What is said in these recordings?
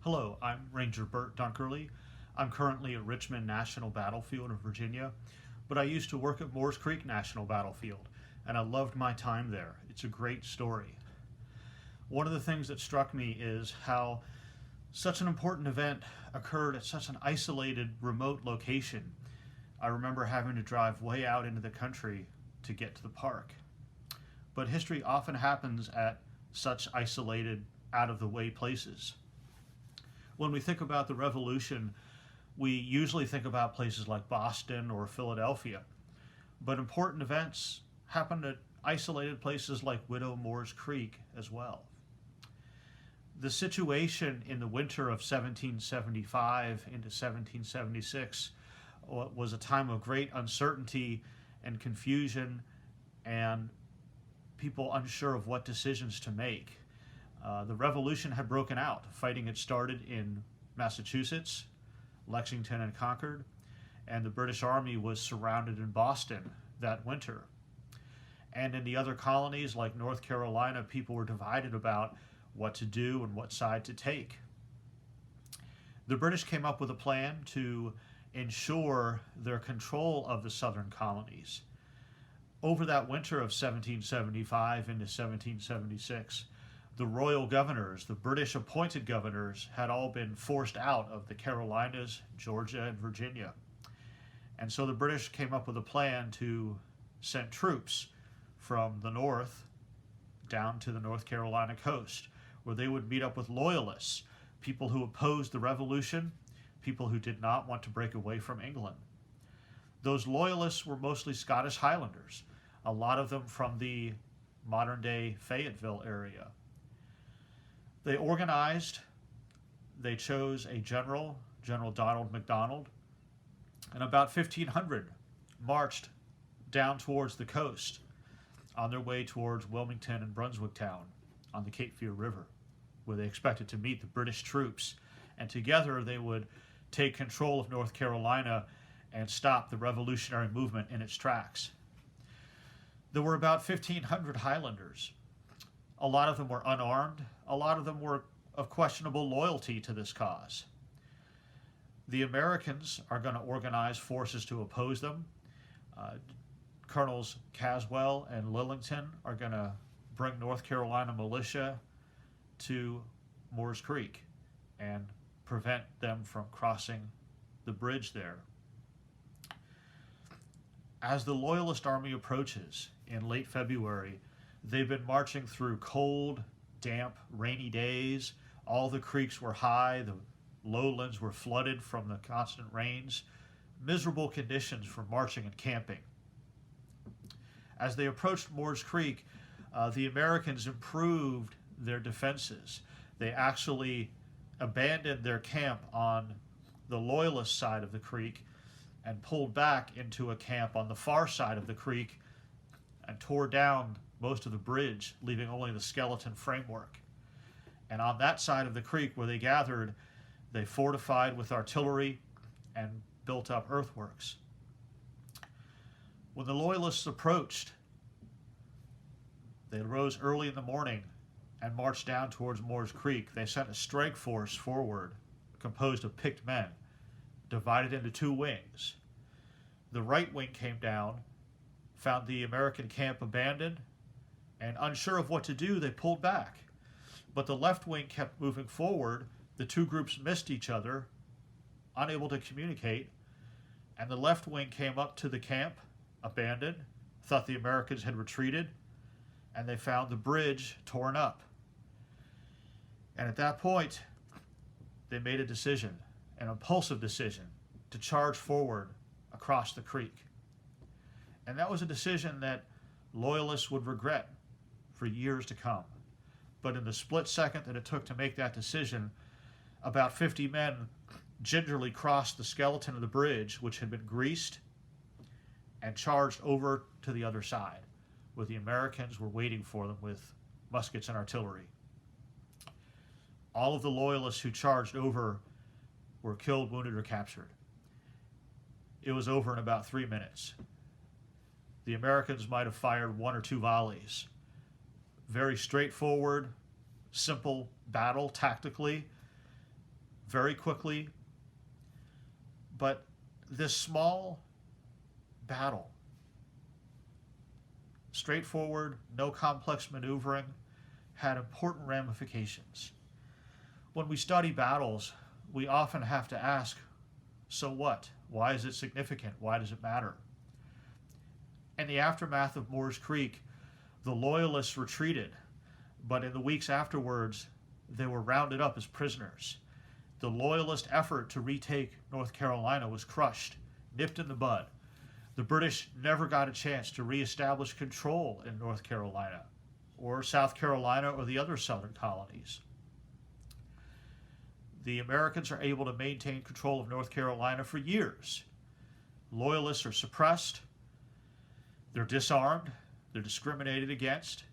Hello, I'm Ranger Burt Dunkerley. I'm currently at Richmond National Battlefield in Virginia, but I used to work at Moores Creek National Battlefield, and I loved my time there. It's a great story. One of the things that struck me is how such an important event occurred at such an isolated, remote location. I remember having to drive way out into the country to get to the park. But history often happens at such isolated, out of the way places. When we think about the Revolution, we usually think about places like Boston or Philadelphia. But important events happened at isolated places like Widow Moore's Creek as well. The situation in the winter of 1775 into 1776 was a time of great uncertainty and confusion and people unsure of what decisions to make. The Revolution had broken out. Fighting had started in Massachusetts, Lexington and Concord, and the British Army was surrounded in Boston that winter. And in the other colonies like North Carolina, people were divided about what to do and what side to take. The British came up with a plan to ensure their control of the southern colonies. Over that winter of 1775 into 1776, the royal governors, the British appointed governors, had all been forced out of the Carolinas, Georgia, and Virginia. And so the British came up with a plan to send troops from the north down to the North Carolina coast, where they would meet up with loyalists, people who opposed the Revolution, people who did not want to break away from England. Those loyalists were mostly Scottish Highlanders, a lot of them from the modern-day Fayetteville area. They organized, they chose a general, General Donald MacDonald, and about 1,500 marched down towards the coast on their way towards Wilmington and Brunswicktown on the Cape Fear River, where they expected to meet the British troops, and together they would take control of North Carolina and stop the revolutionary movement in its tracks. There were about 1,500 Highlanders. A lot of them were unarmed. A lot of them were of questionable loyalty to this cause. The Americans are going to organize forces to oppose them. Colonels Caswell and Lillington are going to bring North Carolina militia to Moores Creek and prevent them from crossing the bridge there. As the Loyalist Army approaches in late February, they've been marching through cold, damp, rainy days. All the creeks were high, the lowlands were flooded from the constant rains. Miserable conditions for marching and camping. As they approached Moores Creek, the Americans improved their defenses. They actually abandoned their camp on the Loyalist side of the creek and pulled back into a camp on the far side of the creek and tore down most of the bridge, leaving only the skeleton framework. And on that side of the creek where they gathered, they fortified with artillery and built up earthworks. When the Loyalists approached, they rose early in the morning and marched down towards Moores Creek. They sent a strike force forward, composed of picked men, divided into two wings. The right wing came down, found the American camp abandoned, and unsure of what to do, they pulled back. But the left wing kept moving forward. The two groups missed each other, unable to communicate, and the left wing came up to the camp, abandoned, thought the Americans had retreated, and they found the bridge torn up. And at that point, they made a decision, an impulsive decision, to charge forward across the creek. And that was a decision that Loyalists would regret for years to come. But in the split second that it took to make that decision, about 50 men gingerly crossed the skeleton of the bridge, which had been greased, and charged over to the other side, where the Americans were waiting for them with muskets and artillery. All of the Loyalists who charged over were killed, wounded, or captured. It was over in about 3 minutes. The Americans might have fired 1 or 2 volleys. Very straightforward, simple battle tactically, very quickly. But this small battle, straightforward, no complex maneuvering, had important ramifications. When we study battles, we often have to ask, so what? Why is it significant? Why does it matter? In the aftermath of Moores Creek, the Loyalists retreated, but in the weeks afterwards, they were rounded up as prisoners. The Loyalist effort to retake North Carolina was crushed, nipped in the bud. The British never got a chance to reestablish control in North Carolina, or South Carolina, or the other southern colonies. The Americans are able to maintain control of North Carolina for years. Loyalists are suppressed, they're disarmed, they're discriminated against.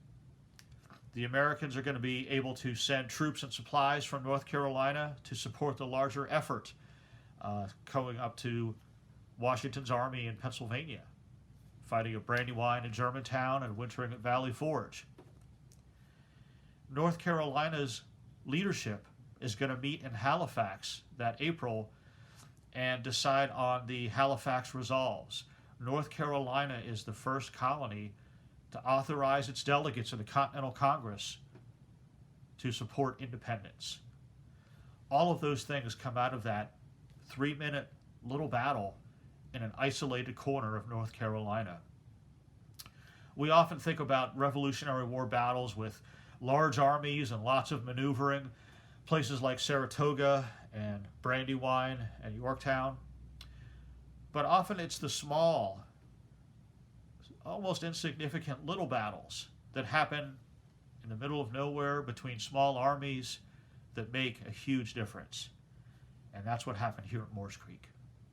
The Americans are going to be able to send troops and supplies from North Carolina to support the larger effort going up to Washington's army in Pennsylvania, fighting at Brandywine and Germantown and wintering at Valley Forge. North Carolina's leadership is going to meet in Halifax that April and decide on the Halifax Resolves. North Carolina is the first colony to authorize its delegates in the Continental Congress to support independence. All of those things come out of that 3-minute little battle in an isolated corner of North Carolina. We often think about Revolutionary War battles with large armies and lots of maneuvering, places like Saratoga and Brandywine and Yorktown. But often it's the small, almost insignificant little battles that happen in the middle of nowhere between small armies that make a huge difference. And that's what happened here at Moores Creek.